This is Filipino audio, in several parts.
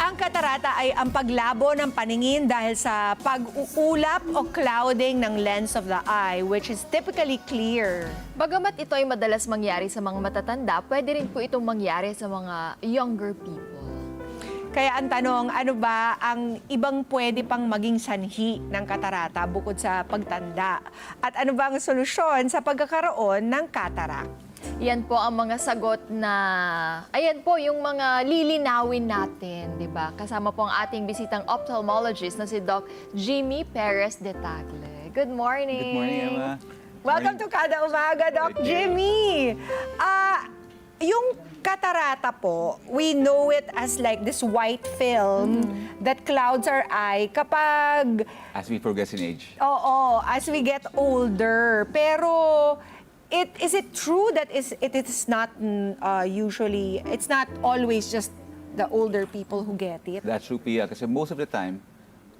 Ang katarata ay ang paglabo ng paningin dahil sa pag-uulap o clouding ng lens of the eye, which is typically clear. Bagamat ito ay madalas mangyari sa mga matatanda, pwede rin po itong mangyari sa mga younger people. Kaya ang tanong, ano ba ang ibang pwede pang maging sanhi ng katarata bukod sa pagtanda? At ano ba ang solusyon sa pagkakaroon ng cataract? Yan po ang mga sagot na, ayan po yung mga lilinawin natin, di ba? Kasama po ang ating bisitang ophthalmologist na si Doc Jimmy Perez de Tagle. Good morning. Good morning, Emma. Welcome to Kada Umaga, Doc Jimmy. Yung katarata po, we know it as like this white film that clouds our eye kapag, As we progress in age. as we get older. Pero, is it true that it is not usually, it's not always just the older people who get it? That's true, Pia. Kasi most of the time,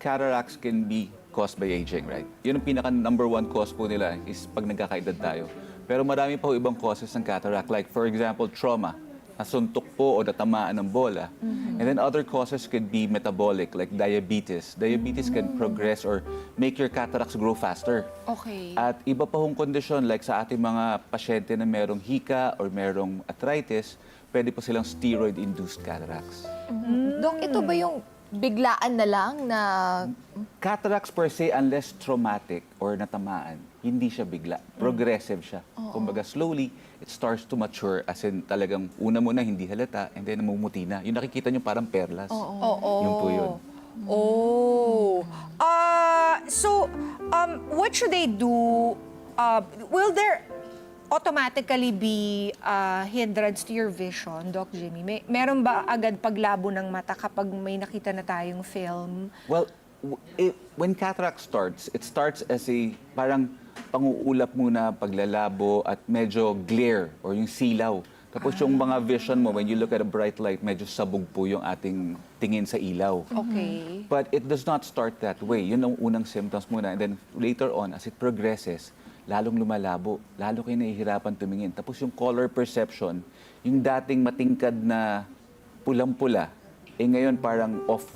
cataracts can be caused by aging, right? Yun ang pinaka number one cause po nila is pag nagkakaedad tayo. Pero marami pa po ibang causes ng cataract. Like for example, trauma. Nasuntok po o natamaan ng bola. And then other causes could be metabolic, like diabetes. Diabetes can progress or make your cataracts grow faster. Okay. At iba pa hong kondisyon, like sa ating mga pasyente na merong hika or merong arthritis, pwede po silang steroid-induced cataracts. Doc, ito ba yung biglaan na lang na... Cataracts per se, unless traumatic or natamaan, hindi siya bigla. Progressive siya. Kumbaga, slowly, it starts to mature. As in, talagang una muna hindi halata, and then namumuti na. Yung nakikita nyo parang perlas. Oo. Yun po yun. What should they do? Will there automatically be hindrance to your vision, Doc Jimmy? Meron ba agad paglabo ng mata kapag may nakita na tayong film? Well, when cataract starts, it starts as a parang panguulap muna, paglalabo, at medyo glare or yung silaw. Tapos yung mga vision mo, when you look at a bright light, medyo sabog po yung ating tingin sa ilaw. Okay. But it does not start that way. Yun ang unang symptoms muna. And then later on, as it progresses, lalong lumalabo, lalo kayo nahihirapan tumingin. Tapos yung color perception, yung dating matingkad na pulang-pula, ngayon parang off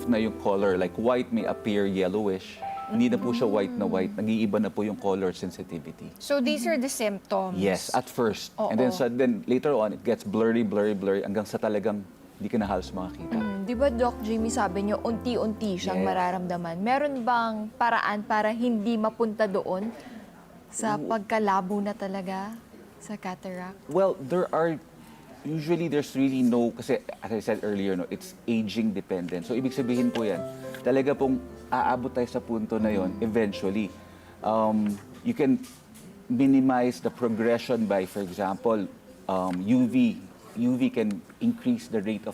na yung color. Like white may appear yellowish. Hindi na po siya white na white. Nag-iiba na po yung color sensitivity. So these are the symptoms? Yes, at first. And then later on, it gets blurry, hanggang sa talagang hindi ka na halos makakita. Di ba, Doc Jimmy, sabi niyo, unti-unti siyang mararamdaman. Meron bang paraan para hindi mapunta doon sa pagkalabo na talaga sa cataract? Well, there's really no, kasi as I said earlier, no, it's aging dependent. So ibig sabihin po yan, talaga pong aabot tayo sa punto na yon eventually. You can minimize the progression by, for example, UV can increase the rate of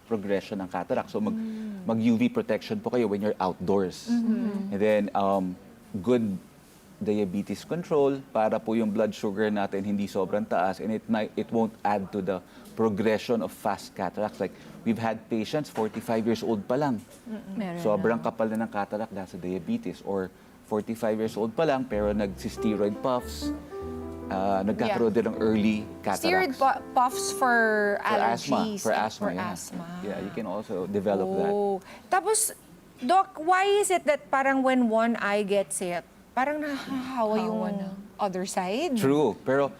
progression ng cataract. So mag-UV protection po kayo when you're outdoors. And then good diabetes control para po yung blood sugar natin hindi sobrang taas, and it won't add to the progression of fast cataracts. Like we've had patients 45 years old pa lang. Sobrang kapal na ng cataract dahil sa diabetes, or 45 years old pa lang pero nagsi-steroid puffs. Nagkakaroon din ng early cataracts. Steroid puffs for allergies. For asthma. Yeah, you can also develop that. Tapos, Doc, why is it that parang when one eye gets it, parang nahahawa yung other side? True, pero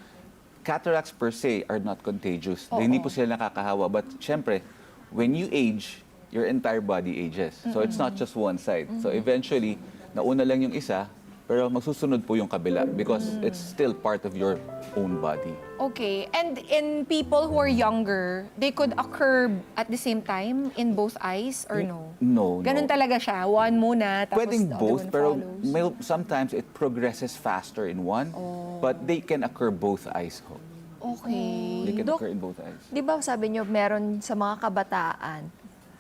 cataracts per se are not contagious. Hindi po sila nakakahawa. But syempre, when you age, your entire body ages. So it's not just one side. So eventually, nauna lang yung isa, pero magsusunod po yung kabila because it's still part of your own body. Okay. And in people who are younger, they could occur at the same time in both eyes or no? No. Ganun talaga siya. One muna, tapos Pwedeng the other both, one pero follows. sometimes it progresses faster in one, but they can occur both eyes. Okay. They can Doc, occur in both eyes. Di ba sabi niyo, meron sa mga kabataan,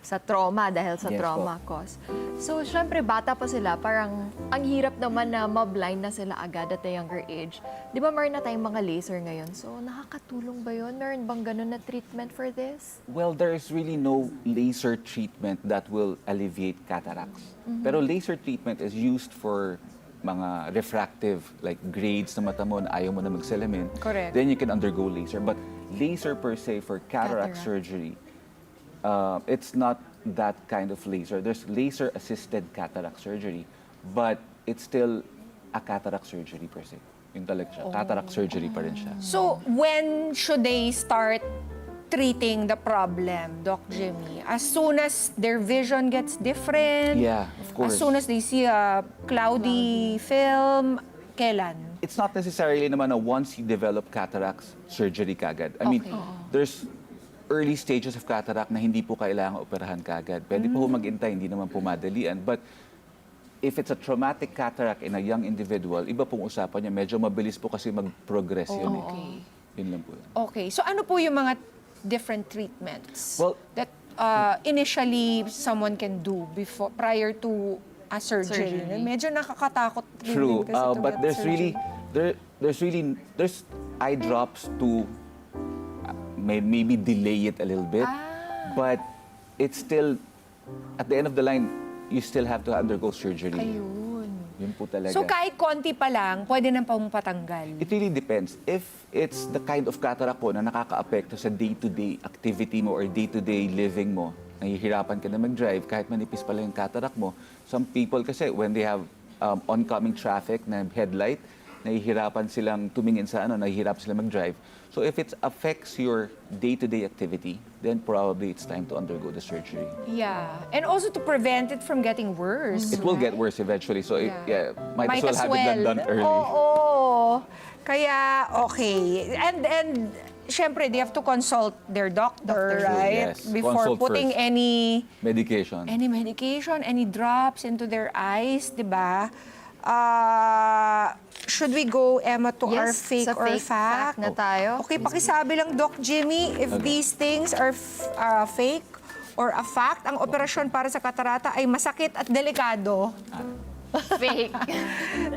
sa trauma, dahil sa Yes, trauma cause. So, syempre, bata pa sila, parang ang hirap naman na ma-blind na sila agad at a younger age. Di ba meron na tayong mga laser ngayon? So, nakakatulong ba yun? Meron bang ganun na treatment for this? Well, there is really no laser treatment that will alleviate cataracts. Pero laser treatment is used for mga refractive, like grades na mata mo na ayaw mo na magsalamin. Correct. Then you can undergo laser. But laser per se for cataract surgery, it's not that kind of laser. There's laser-assisted cataract surgery, but it's still a cataract surgery per se. Yun talaga siya. Cataract surgery pa rin siya. So, when should they start treating the problem, Doc Jimmy? As soon as their vision gets different? Yeah, of course. As soon as they see a cloudy film? Kailan? It's not necessarily naman na once you develop cataracts, surgery kagad. I mean, Okay. there's early stages of cataract na hindi po kailangan operahan kagad. Pwede po mag-intay, hindi naman po madalian. But if it's a traumatic cataract in a young individual, iba pong usapan niya. Medyo mabilis po kasi mag-progress yun. Okay. Yun lang po. Okay. So, ano po yung mga different treatments Well- that initially someone can do prior to a surgery? Surgery. Medyo nakakatakot rin True, din kasi to but get there's surgery. there's eye drops to maybe delay it a little bit, but it's still at the end of the line, you still have to undergo surgery. Ayun. Yun po talaga. So kahit konti pa lang, pwede nang pong patanggal. It really depends. If it's the kind of cataract po na nakaka-apekto sa day-to-day activity mo or day-to-day living mo, nahihirapan ka na mag-drive, kahit manipis pala yung cataract mo. Some people kasi, when they have oncoming traffic na headlight, nahihirapan silang tumingin sa nahihirapan silang mag-drive. So if it affects your day-to-day activity, then probably it's time to undergo the surgery. Yeah. And also to prevent it from getting worse. It will get worse eventually, so might as well have it done early. Oo. Kaya, okay. And syempre, they have to consult their doctor, right? Yes, Before consult putting first. any Medication. any drops into their eyes, di ba? Should we go, Emma, to our Yes, fake sa or fake fact na tayo. Okay, pakisabi lang, Doc Jimmy, if these things are fake or a fact, ang operasyon para sa katarata ay masakit at delikado. Fake.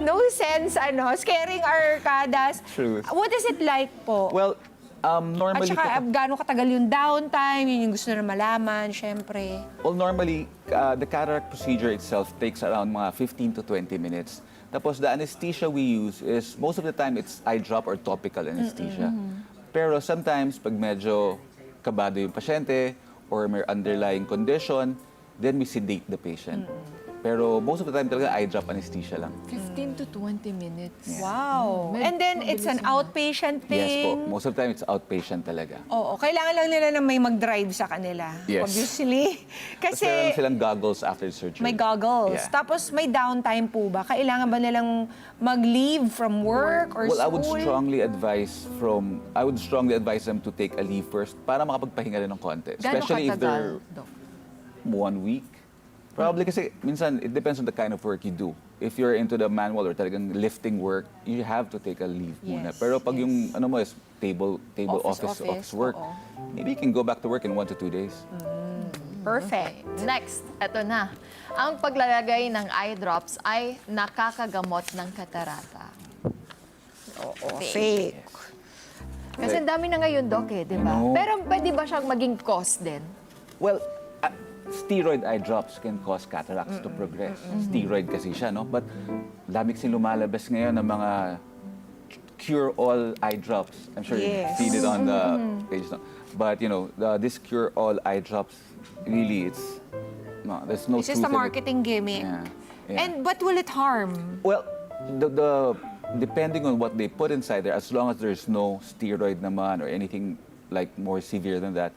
No sense, scaring our kadas. Truth. What is it like po? Well, At normally saka, gaano katagal yung downtime, yun yung gusto na malaman, syempre. Well, normally, the cataract procedure itself takes around mga 15 to 20 minutes. Tapos, the anesthesia we use is, most of the time, it's eye drop or topical anesthesia. Pero sometimes, pag medyo kabado yung pasyente or may underlying condition, then we sedate the patient. Pero most of the time talaga eye drop anesthesia lang. 15 to 20 minutes. Wow. And then, it's an outpatient Yes po. thing. Most of the time, it's outpatient talaga. Oo, kailangan lang nila na may mag-drive sa kanila. Yes. Obviously. Tapos meron Kasi silang goggles after surgery. may goggles. Yeah. Tapos may downtime po ba? Kailangan ba nilang mag-leave from work or Well, school? I would strongly advise them to take a leave first para makapagpahinga rin ng konti. Gaano Especially if they're katagal, Doc? 1 week. Probably kasi minsan it depends on the kind of work you do. If you're into the manual or talagang lifting work, you have to take a leave muna. Yes, Pero pag yung mo is table Office, office work, oo. maybe you can go back to work in 1 to 2 days. Perfect. Next, eto na. Ang paglalagay ng eye drops ay nakakagamot ng katarata. Oo, fake. Kasi ang dami na ngayon, Doc, di ba? No. Pero pwede ba siyang maging cause din? Well, steroid eye drops can cause cataracts to progress. Steroid kasi siya, no? But dami kasing lumalabas ngayon ng mga cure-all eye drops. I'm sure Yes. you've seen it on the page. No? But, this cure-all eye drops, really, there's no It's just truth a in it. marketing gimmick. Yeah. And but will it harm? Well, depending on what they put inside there, as long as there's no steroid naman or anything like more severe than that,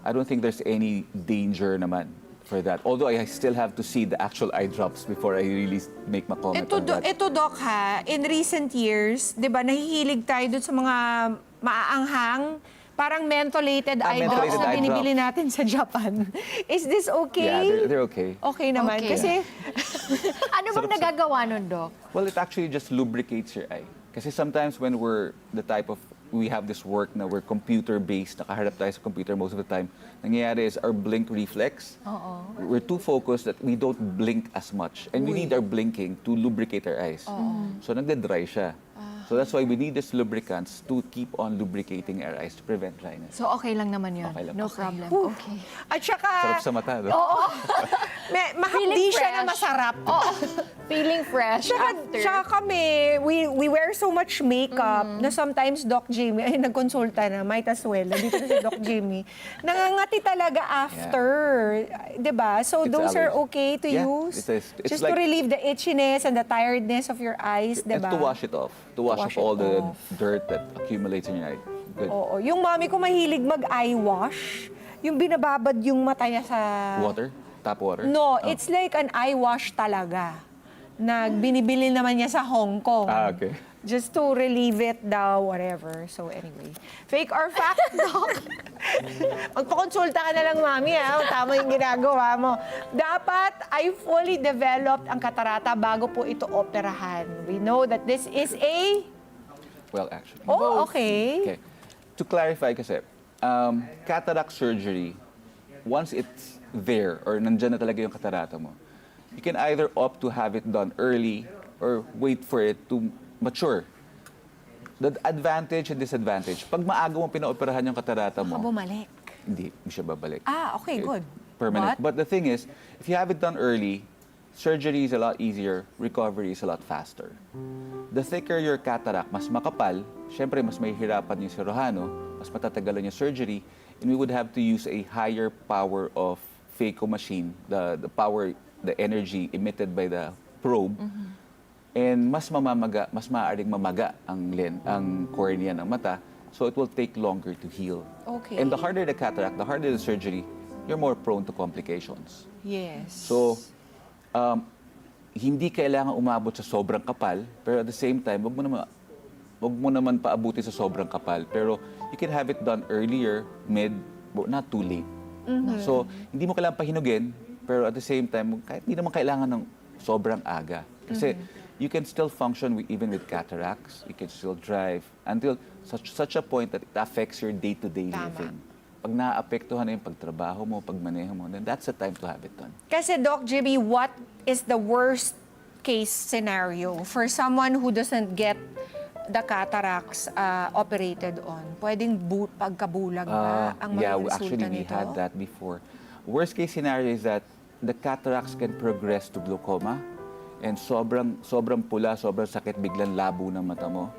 I don't think there's any danger naman for that. Although I still have to see the actual eye drops before I really make my comment on that. Ito, Doc, in recent years, di ba, nahihilig tayo dun sa mga maaanghang, parang mentholated eye drops mentholated na eye binibili drops. natin sa Japan. Is this okay? Yeah, they're okay. Okay naman. Okay. Kasi, Ano bang nagagawa nun, Doc? Well, it actually just lubricates your eye. Kasi sometimes when we have this work na we're computer-based, nakaharap tayo sa computer most of the time, nangyayari is our blink reflex. We're too focused that we don't blink as much. And we need our blinking to lubricate our eyes. So nagde-dry siya. So that's why we need these lubricants to keep on lubricating our eyes to prevent dryness. So okay lang naman yun? Okay lang. No problem. Okay. at saka, Sarap sa mata, no? oo. mahapdi siya na fresh. masarap. Oo. Feeling fresh after. Tsaka kami, we wear so much makeup na sometimes Doc Jamie, ay nagkonsulta na, might as well, nandito na si Doc Jamie, nangangati talaga after. Diba? So It's those are allergy. okay to Yeah, use? it's Just to like- relieve the itchiness and the tiredness of your eyes, And diba? to wash it off. To wash off it all the off. dirt that accumulates in your eye. Good. Oo. Yung mami ko mahilig mag-eye wash. Yung binababad yung mata niya sa... Water? Tap water? No, Oh. it's like an eye wash talaga. Na binibili naman niya sa Hong Kong. Okay. Just to relieve it daw, whatever. So anyway, fake or fact, Doc? Magpakonsulta ka na lang, mami, ha? Tama yung ginagawa mo. Dapat ay fully developed ang katarata bago po ito operahan. We know that this is a... Well, actually. Oh, okay. Okay. To clarify kasi, cataract surgery, once it's there or nandyan na talaga yung katarata mo, you can either opt to have it done early or wait for it to mature. The advantage and disadvantage, pag maaga mo pinaoperahan yung katarata mo, Bumalik. hindi siya babalik. Ah, okay, good. Permanent. But- But the thing is, if you have it done early, surgery is a lot easier, recovery is a lot faster. The thicker your cataract, mas makapal, syempre mas mahihirapan yung cirujano, mas matatagalan yung surgery, and we would have to use a higher power of phaco machine, the power, the energy emitted by the probe, and mas mamamaga, mas maaaring mamaga ang cornea ng mata, so it will take longer to heal. Okay. And the harder the cataract, the harder the surgery, you're more prone to complications. Yes. So, hindi kailangan umabot sa sobrang kapal, pero at the same time, wag mo naman paabuti sa sobrang kapal. Pero you can have it done earlier, mid, but not too late. So, hindi mo kailangan pahinugin, pero at the same time, kahit hindi naman kailangan ng sobrang aga. Kasi you can still function even with cataracts, you can still drive until such a point that it affects your day-to-day Tama. living. Pag naapektuhan na yung pagtrabaho mo, pagmaneho mo, then that's the time to have it done. Kasi Doc Jimmy, what is the worst case scenario for someone who doesn't get the cataracts operated on? Pwedeng pagkabulag ba ang Yeah, mga resulta actually, we nito? had that before. Worst case scenario is that the cataracts can progress to glaucoma and sobrang pula, sobrang sakit, biglang labo ng mata mo.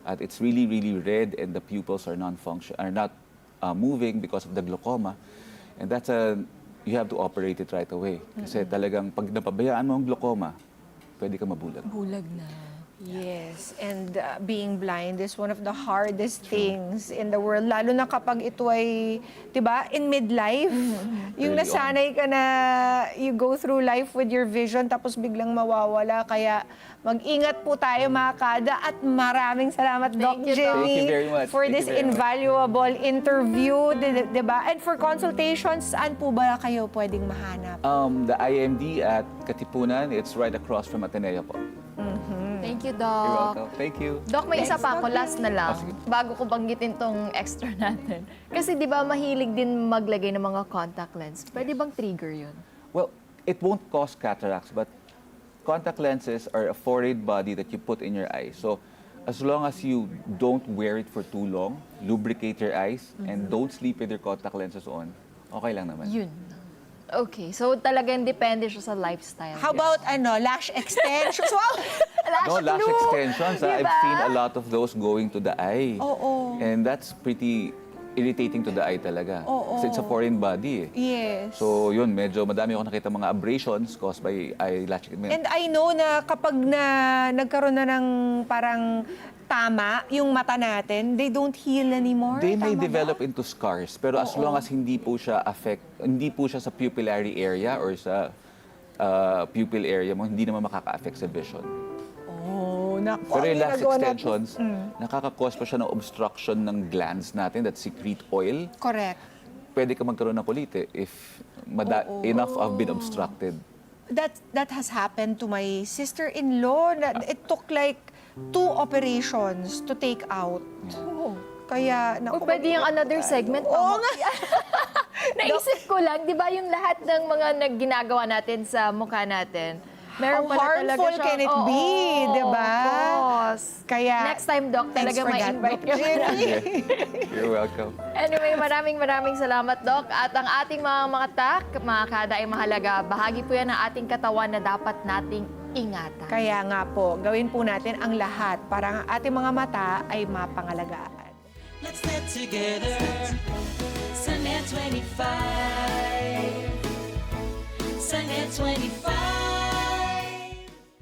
At it's really, really red and the pupils are not moving because of the glaucoma. And you have to operate it right away. Kasi talagang pag napabayaan mo ang glaucoma, pwede ka mabulag. Bulag na. Yes, and being blind is one of the hardest things in the world, lalo na kapag ito ay, 'di ba, in midlife. Yung Early nasanay ka na you go through life with your vision tapos biglang mawawala, kaya mag-ingat po tayo mga kada at maraming salamat Doc you, Doc. Jimmy Thank you very much. for Thank this you very much. invaluable interview, 'di ba? And for consultations, saan po ba kayo pwedeng mahanap? The IMD at Katipunan, it's right across from Ateneo po. Thank you, You're Doc. welcome. Thank you. Doc, may isa Thanks, pa ako, Doc. last na lang, sige. bago ko banggitin tong extra natin. Kasi di ba mahilig din maglagay ng mga contact lens. Pwede bang trigger yun? Well, it won't cause cataracts, but contact lenses are a foreign body that you put in your eye. So, as long as you don't wear it for too long, lubricate your eyes, and don't sleep with your contact lenses on, okay lang naman. Yun. Okay, so talagang depende siya sa lifestyle. How about lash extensions? Wow! No, lash glue. extensions. Diba? I've seen a lot of those going to the eye. Oo. And that's pretty irritating to the eye talaga. Oo. Kasi it's a foreign body eh. Yes. So yun, medyo madami ako nakita mga abrasions caused by eyelash. And I know na kapag nagkaroon na ng parang tama yung mata natin, they don't heal anymore. They may Tama ba? develop into scars, pero as long as hindi po siya sa pupillary area or sa pupil area mo, hindi naman makaka-affect sa vision. Oh, naku. Pero yung ang lash ginagawa natin- extensions, nakaka-cause pa siya ng obstruction ng glands natin that secrete oil. Correct. Pwede ka magkaroon ng kolite if enough have been obstructed. That has happened to my sister-in-law. It took like 2 operations to take out. Kaya, O pwede yung another segment. Oo nga. Naisip ko lang, di ba yung lahat ng mga ginagawa natin sa mukha natin, Meron How pala talaga harmful siya. can it Oo, be, di ba? boss. Kaya, Next time, Doc, thanks talaga for that, ma-invite Doc ka. Jimmy. You're welcome. Anyway, maraming salamat, Doc. At ang ating mga tak, mga kada ay mahalaga. Bahagi po yan ng ating katawan na dapat nating ingatan. Kaya nga po, gawin po natin ang lahat para ang ating mga mata ay mapangalagaan. Let's get together. Sanhi 25. Sanhi 25.